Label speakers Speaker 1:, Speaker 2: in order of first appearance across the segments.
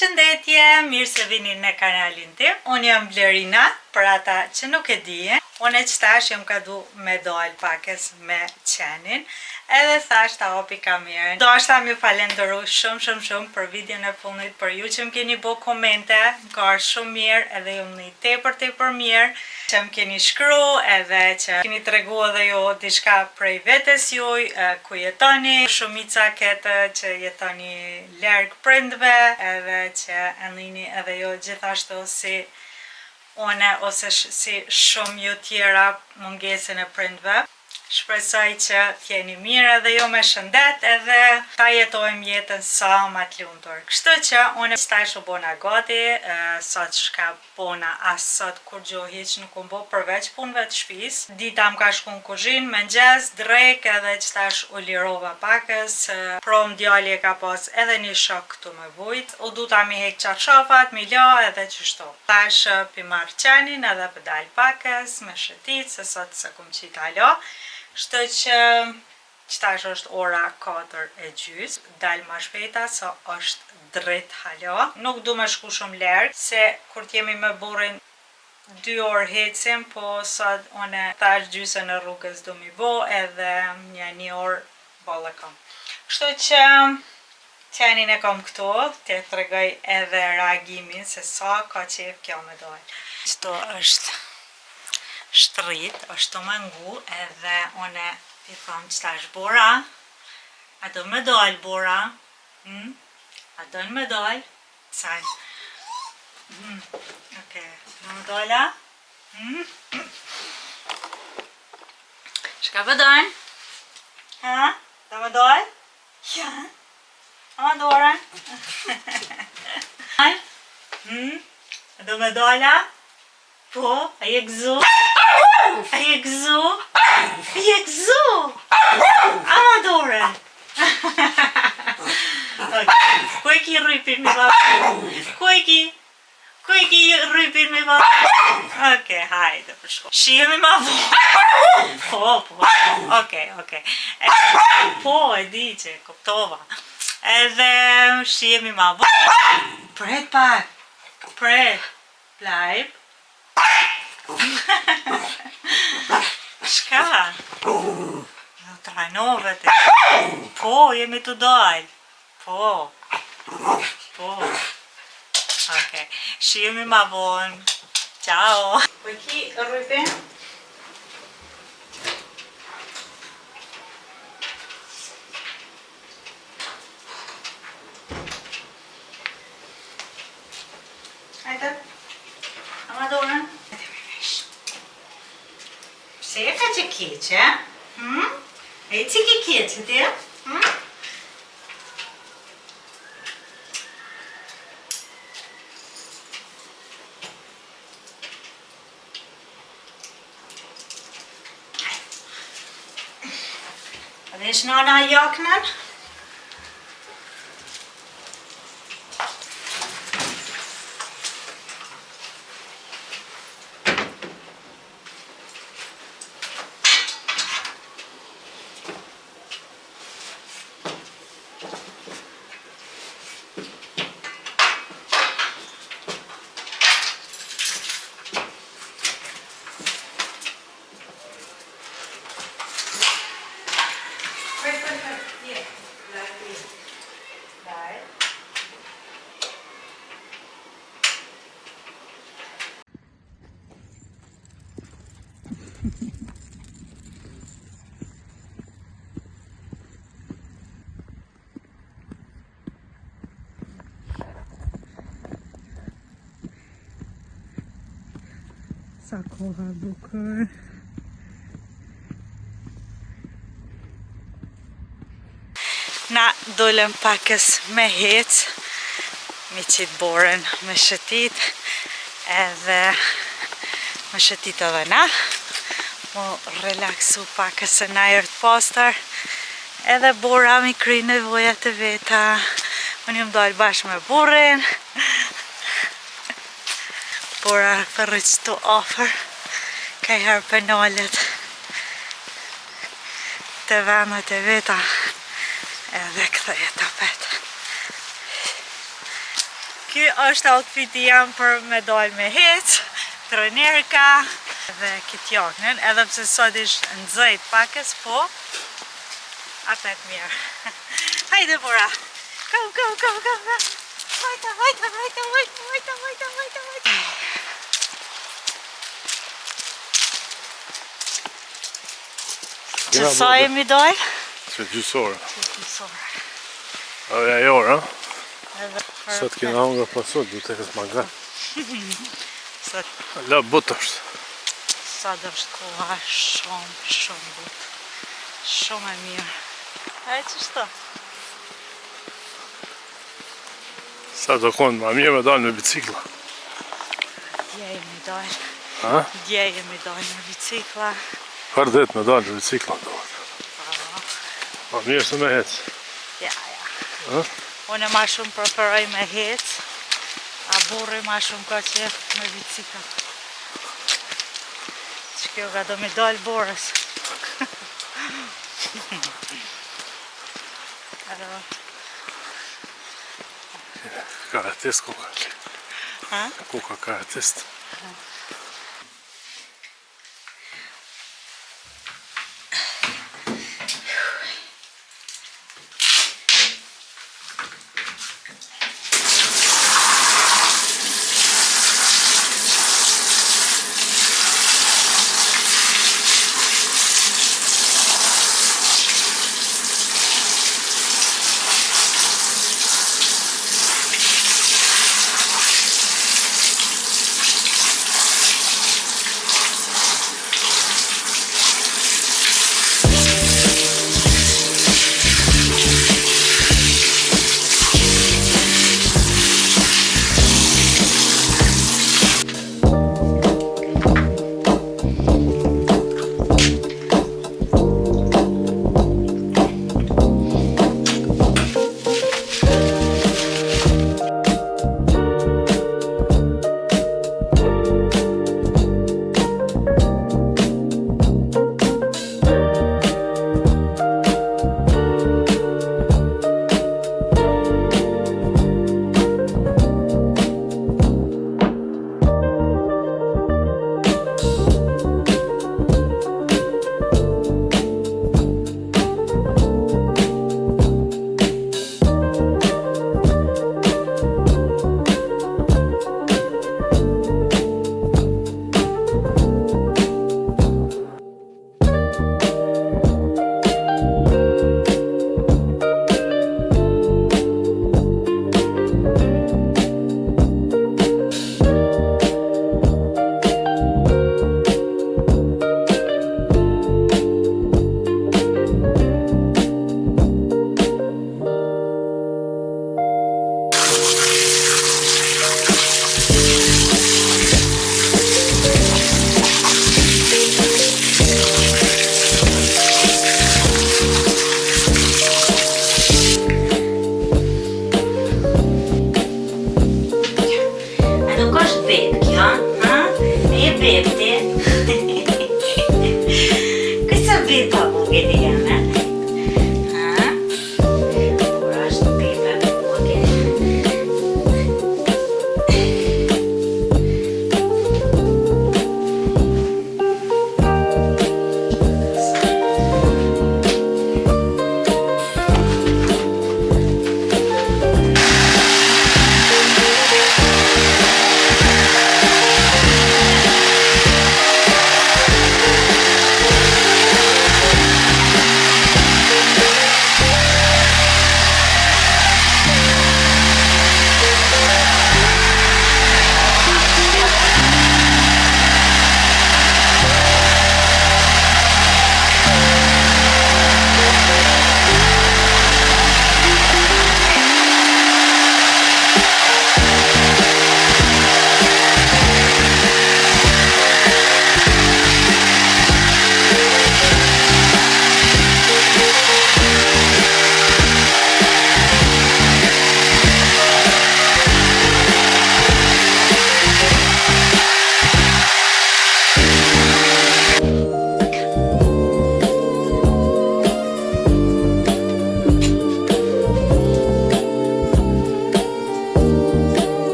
Speaker 1: Përshëndetje, mirë se vini në kanalin tim. Unë jam Blerina, për ata që nuk e dijen. Unë qëtash jam ka du me dojnë pakes me qenin. Edhe thash ta hopi kamerën. Do është ta mi falenderu shumë për videon e fundit, për ju që më keni bo komente, më ka arë shumë mirë, edhe ju më një tepër mirë, që më keni shkru, edhe që keni të regu edhe ju diçka prej vetes juj, ku jetoni, shumica këtë që jetoni larg prindve, edhe që endini edhe ju gjithashtu si une ose si shumë ju tjera mungesën e prindve. Shpresoj që t'jeni mirë edhe jo me shëndet edhe ta jetojmë jetën sa ma t'lumtur. Kështu që unë stash u bona gati, sot shka bona as sot kur gjo hiq nuk u bo përveç punëve të shpis. Dita më ka shku në kuzhinë, mëngjes, drek edhe qëtash u lirova pakës, prom djali e ka pas edhe një shok këtu me vujt. U du ta mi hek qarshafat, mi la edhe qështu. Tash pi marrë qenin edhe për dal pakës, me shëtit, se sot se kum qita la. Shtë që qëtash është ora 4:30, dal ma shpejta, so është drejt hala. Nuk du me shku shumë lërë, se kur t'jemi me burin 2 orë hecim, po sot une tash gjysën e rrugës du mi bo, edhe një orë bolle kam. Kështu që qenin e kam këtu, t'je të regoj edhe reagimin, se sa ka qef kjo me dojnë. Qëto është shtrit, është të mëngu, edhe une i thom qëta është bora, a do me dojnë bora, a do me dojnë, saj, oke, do me dojla, shka për dojnë, do me dojnë, ja, a me dorën, do me dojla, po, a je gëzu? A je gëzu? A je gëzu? A ma dore? Ku e ki rrypin mi vapë? Ku e ki rrypin mi vapë? Oke, hajde për shko. Shihemi ma vapë? Po, oke. Po, e di që, kuptova. Edhe shihemi ma vapë. Pret pak. Pret. Lajp. Shka? Në trajnove të... Po, jemi të dojnë. Po. Oke, shihemi ma vonë. Ciao. Po ki rrypin? Hajde. A ma dorën? Se e ka që keqe? E që ki keqe ti? A dhe është nana jaknën? Sa koha bukur. Na dolem pakës me hec, me qitë borën, me shëtit, edhe me shëtit edhe na, mu relaksu pakës se na jërë të pastër, edhe bora mi kry nevojat e veta, unë jëm dojnë bashkë me burin, bora përrëq të ofër, ka i herë penalet të vendet e veta, edhe këthej e tapet. Ky është outfiti jam për me dal me hec, trenerka dhe këtë jaknën, edhe pse sot ishtë nxehtë pakës, po apet mirë. Hajde Bora. Go. Vajta. Që sa jemi dal?
Speaker 2: Që gjysore.
Speaker 1: Gjysore.
Speaker 2: Aja e orë,
Speaker 1: Edhe
Speaker 2: sot kena hungra pasot, du të kësë magan.
Speaker 1: Sot
Speaker 2: La but është.
Speaker 1: sa do është koha shumë butë. Shumë e mirë. E që shto?
Speaker 2: Sa do konë ma mirë me dalë me bicikla.
Speaker 1: Dje jemi dal.
Speaker 2: Ha?
Speaker 1: Dje jemi dal me bicikla.
Speaker 2: Par det me dalë me bicikla. Ma mirë se me hecë.
Speaker 1: Ja.
Speaker 2: Ha?
Speaker 1: Unë ma shumë preferoj me hec, a burri ma shumë ka qef me bicikla. Që kjo ka do mi dal borës.
Speaker 2: Karatist kuka.
Speaker 1: Ha?
Speaker 2: Kuka karatist.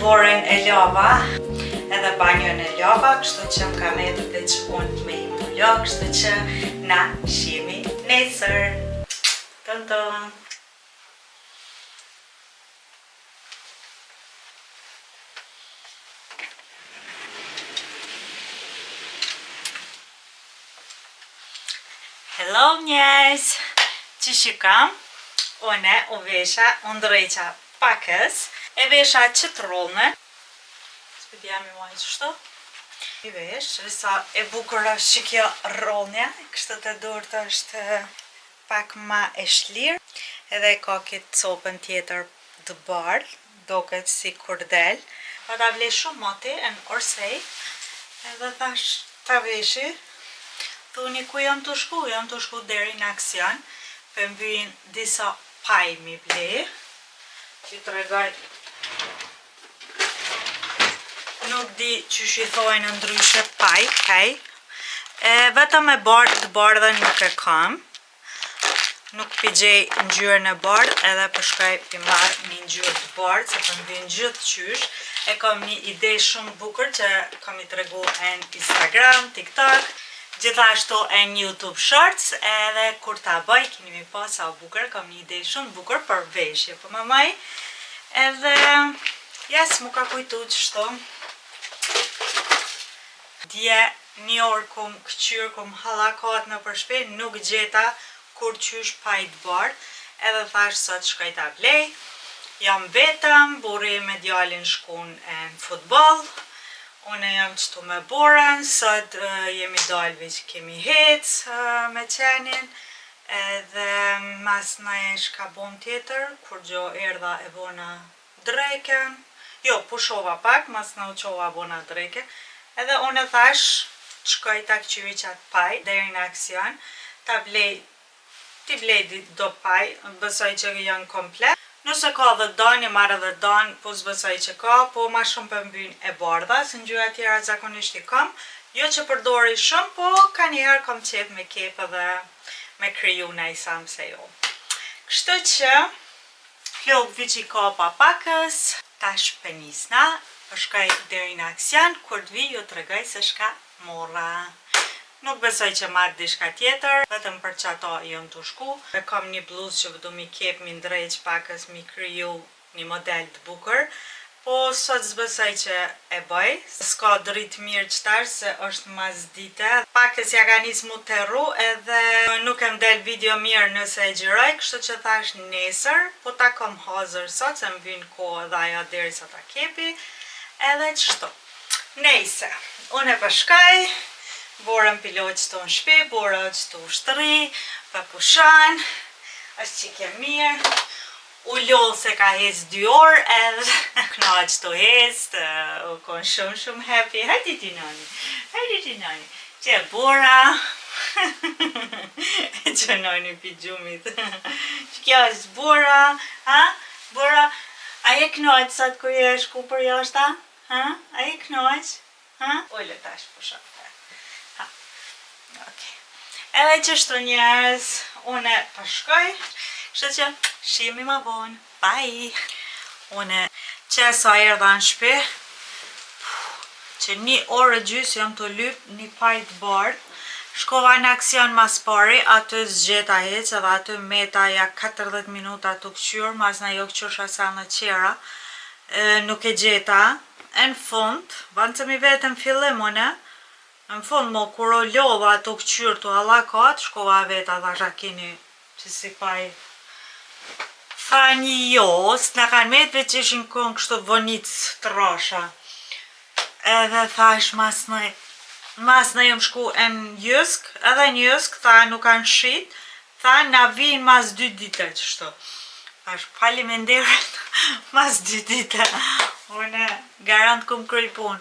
Speaker 1: borën e lava, edhe banjon e lava, kështu që më ka metë dhe që unë me i mullo, kështu që na shihemi nesër. Tën tën. Hello njerëz! Që shikam? Une u vesha, u ndreqa pakës, e vesha qëtërollëne. Spediam i muaj qështu? I vesh, sa e bukur është që kjo rollënja, kështu të durët është pak ma e shlirë, edhe ka këtë copën tjetër të bardhë, doket si kurdel. Pa ta vle shumë moti, në Orsej, edhe thash ta veshi. Thuni ku jam të shku deri në Aksion, për më vyjnë disa paj mi ble, që të regaj, nuk di që shithojnë ndryshe paj, kaj, vetëm e bardhën nuk e kam, nuk pigjej ngjyrën e bardhë, edhe përshkaj pi marrë një ngjyrë të bardhë, se për më vyjnë gjithë qysh, e kam një ide shumë bukur që kam i tregu në Instagram, TikTok, gjithashtu e në YouTube Shorts, edhe kur ta bëj, kini mi pa sa bukur, kam një ide shumë bukur për veshje, për mamaj, edhe, mu ka kujtu qështu. Dje një orë kum këqyrë, kum halakat në përshpe, nuk gjeta kur qysh pajt bardh, edhe thash sot shkoj ta blej, jam vetëm, buri me djalin shkun në futbol, une jam qëtu me borën, sot jemi dalve që kemi hec me qenin, edhe mas na e shka bon tjetër, kur gjo erdha e bona drejken, jo, pushova pak, mas na u qova bona drejken, edhe une thash, shkoj ta këqyri qatë paj, deri në Aksion, ta blej, ti blej do paj, besoj që janë komplet. Nëse ka dhe dan, e marrë dhe dan, po s'besoj që ka, po ma shumë për mbyn e bardha, se ngjyra tjera zakonisht i kam, jo që përdori shumë, po ka njëherë kam qef me kep edhe me kriju në i sam se jo. Kështu që, flok vici ka pa pakës, tash penisna, përshkaj deri në Aksion, kur të vi ju të regoj se shka mora. Nuk besoj që marrë dishka tjetër, vetëm për që ato jënë të shku. E kam një bluzë që vëdu mi kep, mi ndrejq pakës, mi kryu një model të bukur, po sot zbesoj që e bëj. S'ka dritë mirë qëtar, se është mas dite. Pakës ja ka njës mu të rru, edhe nuk e mdel video mirë nëse e gjiroj, kështu që thash nesër, po ta kom hazër sot, se më vynë kohë dhe ajo deri sa ta kepi, edhe qështu. Nejse, unë e përshkaj, borën piloj qëto në shpi, bora qëto shtëri, për pushan, është që ke mirë, u lodhë se ka hez 2 orë, edhe këna qëto hez, u konë shumë happy, hajti ti nani, që e bora, e që nani pi gjumit, që kjo është bora, bora, a je knojt sot kër je shku për jashta, a je knojt, ojle tash pushan. Edhe qështu njerëz, une përshkoj, kështu që shihemi ma vonë, bye! Une që sa erdha në shpi, që 1 orë gjysë jam të lyp një pajt bardh, shkova në Aksion mas pari, aty zgjeta heq, edhe aty meta ja 40 minuta të këqyrë, mas na jo këqyrsha sa në qera, nuk e gjeta, e në fund, vanë që mi vetëm fillim une, në fund, mo, kur o lova të këqyrë të halakat, shkova veta dhe shakini që si paj. Tha një jo, s'na kanë metve që ishin kënë kështu vënic të rasha. Edhe thash mas në jëm shku në Jysk, edhe në Jysk, tha nuk kanë shit, tha na vinë mas 2 dite qështu. Thash faleminderit, mas 2 dite, une garant këm kryj pun.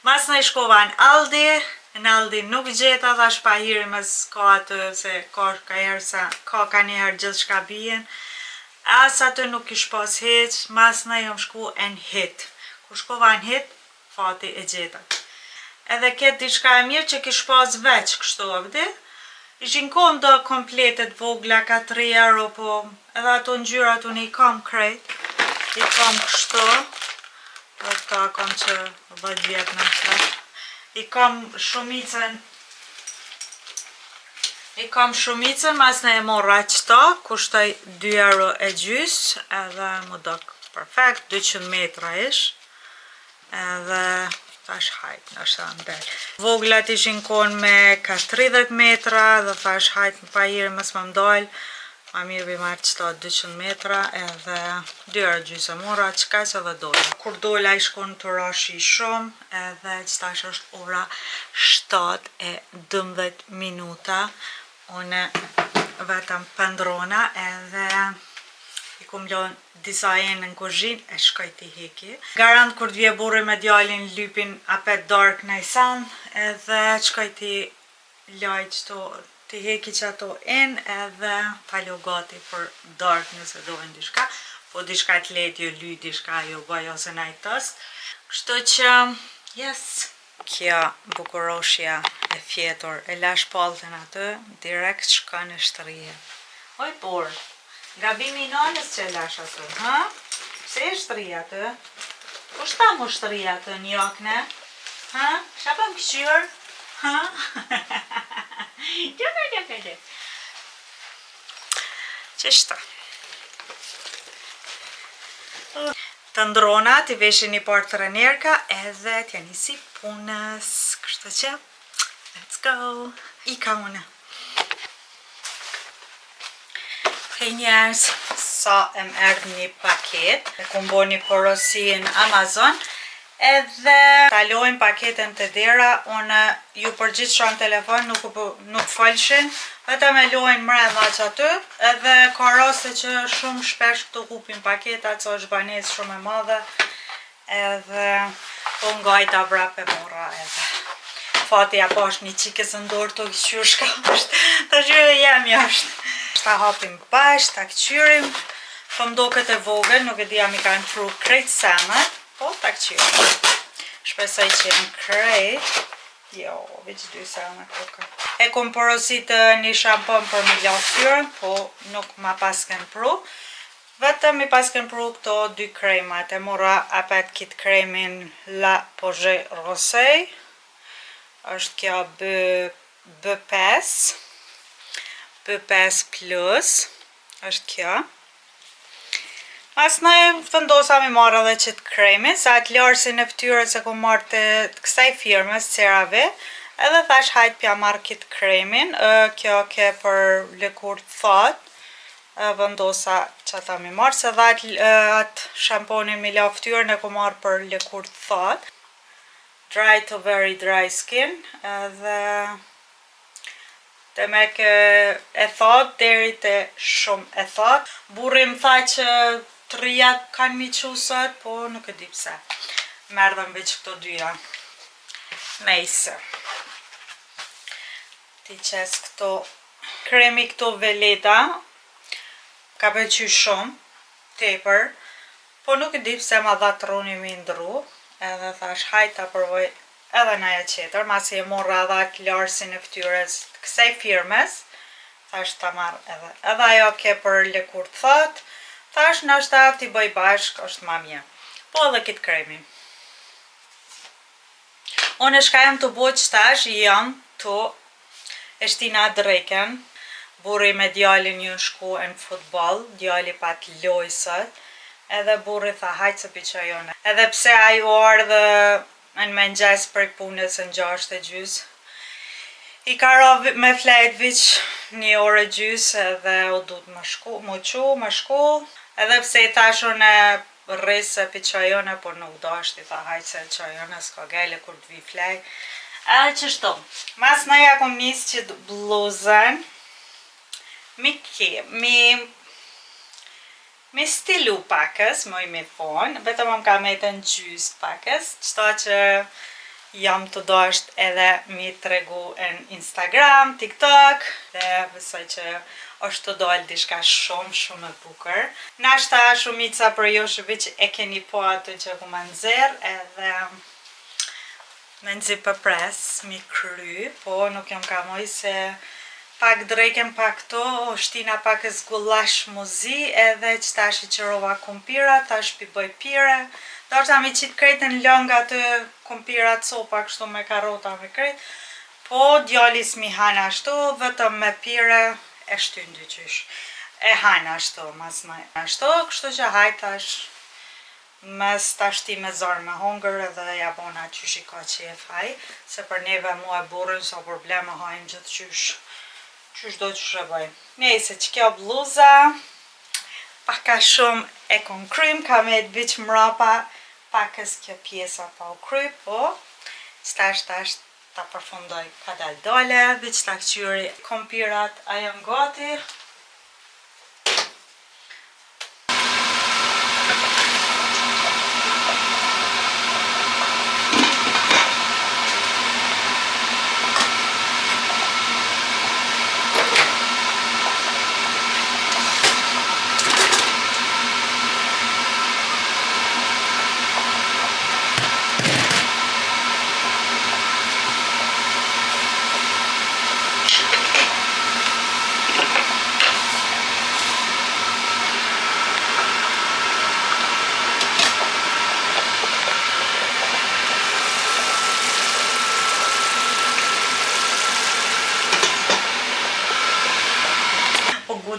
Speaker 1: Mas në i shkova në Aldi nuk gjeta, thash pa hiri mes ka atë, se ka njëherë gjithë shka bijen. As atë nuk ish pas heq, mas në jom shku në Hit. Kur shkova në Hit, fati e gjeta. Edhe këtë diçka e mirë që kish pas veç kështu, vëdi? Ishin kom do kompletet vogla ka 3 euro, po edhe ato ngjyrat unë i kam krejt. I kam kështu. Dhe këta kam që 10 vjetë në shtë. I kam shumicën, mas në e mora qëta, kushtoj 2 euro e gjys, edhe më dok perfekt, 200 metra ish, edhe thash hajt, në është ndel. Voglat ishin kon me ka 30 metra, dhe thash hajt në pajire mës më mdojl, ma mirë bi marrë qëta 200 metra, edhe 2 euro gjysë e mora, qka që dhe dola. Kur dola i shkon të rashi shumë, edhe qëtash është ora 7:12 minuta, une vetëm pëndrona edhe i kum lonë disa jenë në kuzhin e shkoj t'i heki. Garant kur t'vje burri me djalin lypin apet dark në isan edhe shkoj t'i laj qëto t'i heki që ato in edhe t'a lo gati për dark nëse dojnë dishka, po dishka t'let jo ly, dishka jo bëj ose najt tost. Kështu që, yes. Kjo bukuroshja e fjetur, e lash paltën aty, direkt shkon në shtrije. Oj por, gabimi i nanës që e lash aty, ha? Pse e shtrije aty? Kushta mu shtrije aty një jakne? Ha? Shapëm këqyr? Ha? Gjokë. Qështa? Të ndrona, t'i veshin një parë të rënjerka, edhe t'ja nisi punës. Kështu që, let's go! I ka une. Hej njerës, sa em erdhë një paket. E kum bo një porosi në Amazon. Edhe talojnë paketën të dera, unë ju përgjith shonë telefon, nuk falshin, vetëm e lojnë mrena që aty, edhe ka raste që shumë shpesh këtu hupin paketat, so është banesë shumë e madhe, edhe po ngajta vrap e mora edhe. Fati ja pash një qikës në dorë të këqyr shka është, të gjyre jem jashtë. Ta hapim bash, ta këqyrim, po mdo këtë vogël, nuk e dija mi kanë pru krejt semet, po ta këqyrim. Shpesoj që jem krejt, jo, veç 2 semet koka. E kom porosit një shampon për me lau ftyrën, po nuk ma pasken pru. Vetëm mi pasken pru këto 2 kremat, e mora apet kit kremin La Poget Rosé, është kjo B5, B5 Plus, është kjo. Mas në vendosa mi marrë edhe qëtë kremi, sa atë larsin e ftyrës e ku marrë të kësaj firmës, CeraVe, edhe thash hajt pja marrë kitë kremin, kjo ke për lëkur të thatë, vendosa që ata mi marrë, se dhe atë shamponin mi la ftyrën e ku marrë për lëkur të thatë, dry to very dry skin, edhe të me kë e thatë, deri të shumë e thatë. Burri më tha që 3 kanë mi qusët, po nuk e di pse. Merdhëm veç këto 2. Mejse. Ti qes këto kremi këto Veleda, ka pëlqy shumë, tepër, po nuk e di pse ma dha truni mi ndru, edhe thash hajta përvoj edhe naja qeter, masi e morra edhe atë larsin e ftyrës të kësaj firmes, thash ta marrë edhe ajo ke për lëkur të thatë, thash nashta t'i bëj bashk, është ma mirë. Po edhe kitë kremi. Unë shka jam të bo qëtash, jam të eshtina dreken, burri me djalin ju në shku në futbol, djali pat lojsët, edhe burri tha hajtë se piqajone. Edhe pse ajo ardhë në mëngjes për punës në 6:30, i ka ra me flejt viq 1 orë e gjys edhe u du të më shku, edhe pse i thashun e rrisë pi qajone, por nuk dashti, tha hajtë se qajone s'ka gajle kur t'vi flej. Edhe qështu, mas në ja kom njës që bluzën, mi stilu pakës, moj mi thonë, vetëm më ka metën gjys pakës, qëta që jam të dasht edhe mi tregu në Instagram, TikTok, dhe besoj që është të dojnë dishka shumë e bukur. Nashta shumica për jo shëvi që e keni po atë që ku më nëzirë, edhe me nëzi për pres, mi kry, po nuk jam ka moj se pak drejken pak to, shtina pak e zgullash muzi, edhe që tash i qërova kumpira, tash pi bëj pire, Dorta mi qitë kretën lënga të kumpirat sopa kështu me karota me kret. Po djalis mi hana ashtu, vetëm me pire e shtyn dyqysh. E hana ashtu, mas në ashtu, kështu që hajtash mes tashti me zorë me hongër edhe ja bona qysh i ka qef haj, se për neve mua e burën sa probleme hajnë gjithë qysh do qysh e bëjmë. Nejse që kjo bluza, paka shumë e kon krym, ka me të biq mrapa, pakës kjo pjesa pa u kry, po stash ta përfundoj ka dale, biq ta këqyri kompirat a janë gati.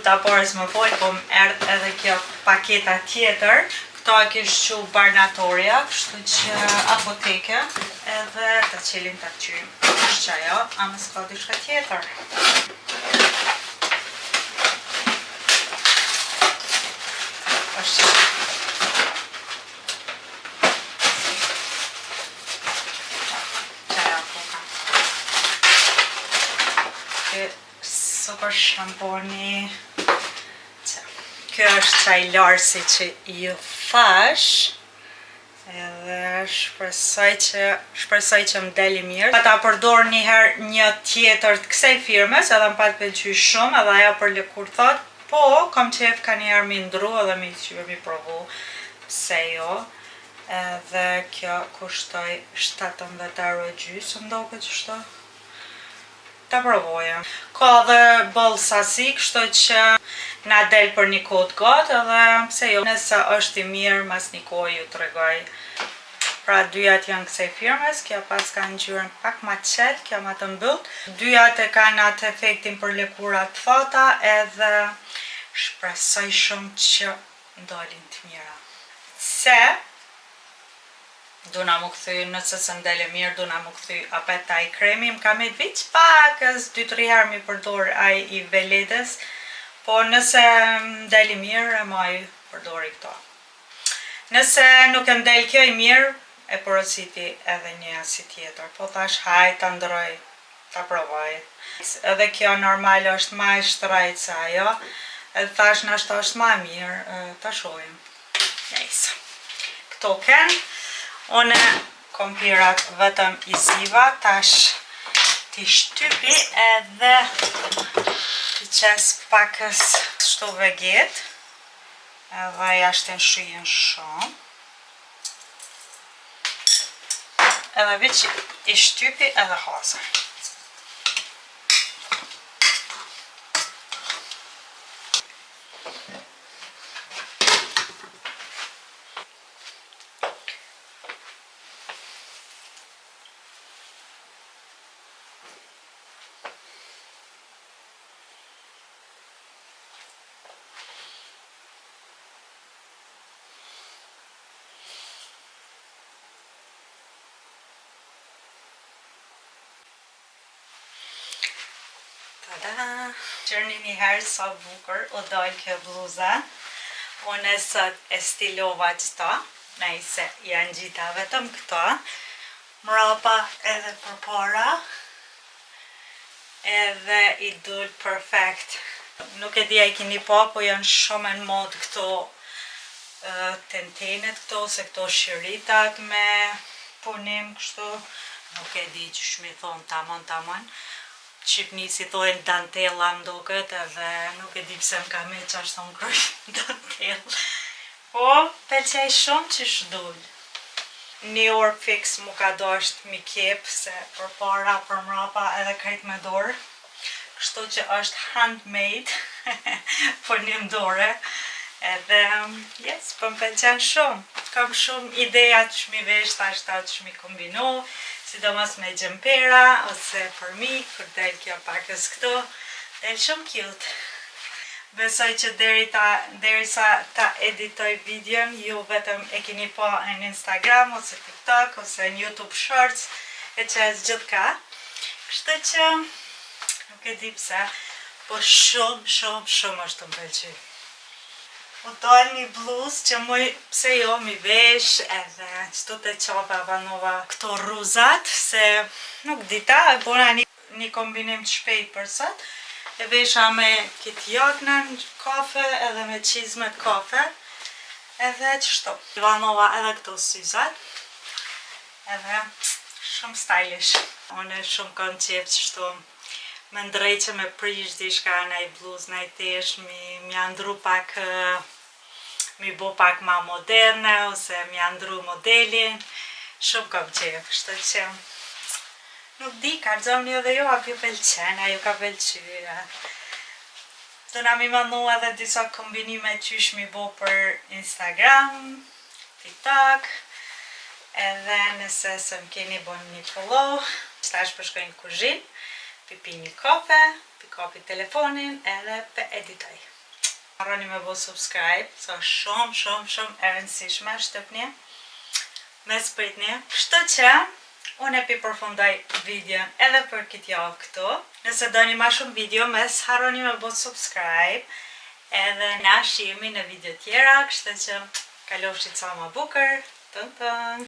Speaker 1: Ta parës më folë, po më erdhë edhe kjo paketa tjetër. Këto e kishë që Barnatoria, kështu që apoteke, edhe të qelim të këqyrim. Kështë që ajo, ama s'ka dishka tjetër. Super shamponi. Kjo është qaj larsi që ju thash. Edhe shpresoj që më deli mirë. Ta përdor njëherë një tjetër të kësaj firmes, edhe më pat pëlqy shumë, edhe ajo për lëkur thot, po kam qef ka njëherë mi ndru edhe mi provu. Pse jo. Edhe kjo kushtoj 17 euro gjysë, më doke që shto. Ta provoja. Ka dhe bëllë sasi, kështu që na del për një kohë të gatë, edhe pse jo, nëse është i mirë, mas një kohë ju të regoj. Pra dyjat janë kësaj firmes, kjo pas ka ngjyrën pak ma qelë, kjo ma të mbyllt. Dyjat e kanë atë efektin për lëkurat të thata, edhe shpresoj shumë që ndalin të mira. Se duna mu këthy, nëse se ndele mirë, duna mu këthy apet taj kremi, më kam e të viq pakës, 2-3 herë mi përdor aj i Veledes, po nëse ndeli mirë, e maj përdori këto. Nëse nuk e ndel kjo i mirë, e porositi edhe një asi tjetër, po thash haj, ta ndroj, ta provoj. Edhe kjo normal është ma i shtrajt se ajo, edhe thash nashta është ma mirë, ta shojmë. Nejse. Këto kenë. Une kompirat vetëm i ziva, tash t'i shtypi edhe t'i qes pakës shtu veget, edhe jashtë në shujen shumë. Edhe viq i shtypi edhe hasër. Tada! Qërni një herë sa bukur u dojnë kjo bluza. Unë sot e stilova qëta, nëjse janë gjitha vetëm këta. Mrapa edhe përpara. Edhe i dul perfekt. Nuk e di a i kini pa, po janë shumë në mod këto tentenet këto, se këto shiritat me punim kështu. Nuk e di që shmi thonë tamon. Shqipni si thojnë dantela mdoket, edhe nuk e di pse më ka me që ashtë thonë kërë dantel. Po, pëlqej shumë që shdull. Një orë fix mu ka dasht mi kjep, se për para, për mrapa edhe krejt me dorë. Kështu që është handmade, për një ndore. Edhe, yes, për më pëlqen shumë. kam shumë ideja të shmi vesh, të shmi kombinu, sidomos me gjempera, ose për mi, kur del kjo pakës këtu, del shumë cute. Besoj që derisa ta editoj videon, ju vetëm e keni po në Instagram, ose TikTok, ose në YouTube Shorts, e që e gjithka. Kështu që, nuk e di pse, po shumë është të më pëlqy. U dojnë një bluzë që muj pse jo mi vesh edhe qëtu të qopa vanova këto ruzat, se nuk dita, e bona një kombinim të shpejt për sot. E vesha me kitë jaknën kafe edhe me qizmet kafe, edhe qështu. Vanova edhe këto syzat, edhe shumë stylish. Unë shumë kam qef qështu me ndrejqe me prish dishka në i bluz, në i tesh, mi andru pak, mi bo pak ma moderne, ose mi andru modelin, shumë kam qef, kështu që nuk di, ka rëzomni edhe jo, a ju pëlqen, a ju ka pëlqyre. Të na mi manu edhe disa kombinime qysh mi bo për Instagram, TikTok, edhe nëse se më keni bon një follow, qëtash përshkojnë kuzhin, pi një kafe, pi kapi telefonin, edhe pe editoj. Harroni me bo subscribe, sa shumë e rëndësishme, shtëpni, me spritni. Kështu që, unë e pi përfundoj videon edhe për këtë javë këtu. Nëse doni ma shumë video, mes harroni me bo subscribe, edhe na shihemi në video tjera, kështu që kalofshi ca ma bukër. Tën tën!